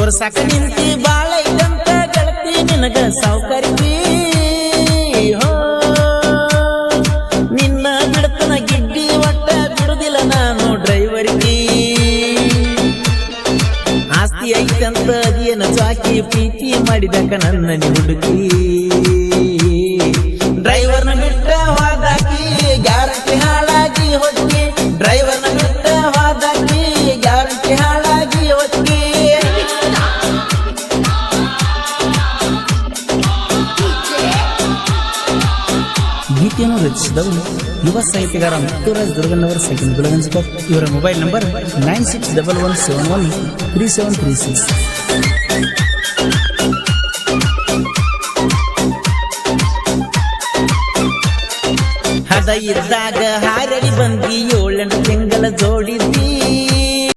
ತೋರ್ಸಾಕ ನಿಂತಿ ಬಾಳ ಇದಂತ ಗೆಳತಿ ನಿನಗ ಸಾವುಕಾರಿಕಿ ಹೋ ನಿನ್ನ ಬಿಡತನ ಗಿಡ್ಡಿ ಒಟ್ಟ ಬಿಡುದಿಲ್ಲ ನಾನು ಡ್ರೈವರ್ಗಿ ಆಸ್ತಿ ಐತಂತ ಅದೇನ ಚಾಕಿ ಪ್ರೀತಿ ಮಾಡಿದಕ ನನ್ನ ಹುಡುಗಿ ಡ್ರೈವರ್ನ ಬಿಟ್ಟ ಹೋದಾಕಿ ಗ್ಯಾರಂಟಿ ಹಾಳಾಗಿ ಹೊಕ್ಕಿ ಡ್ರೈವರ್ನ ಬಿಟ್ಟ ಹೋದಾಕಿ ಗ್ಯಾರಂಟಿ ಹಾಳಾಗಿ ಹೊಕ್ಕಿ ಗೀತೆಯನ್ನು ರಚಿಸಿದವರು ಯುವ ಸಾಹಿತ್ಯಗಾರ ಮುತ್ತುರಾಜ್ ದುರ್ಗಣ್ಣವರ ಸೆಕೆಂಡ್ ಗುಲಗಂಜ್ಕರ್. ಇವರ ಮೊಬೈಲ್ ನಂಬರ್ 9611713736. ಹದ ಇದ್ದಾಗ ಹಾರಡಿ ಬಂದಿ 7 ತಿಂಗಳ ಜೋಡಿದ್ದಿ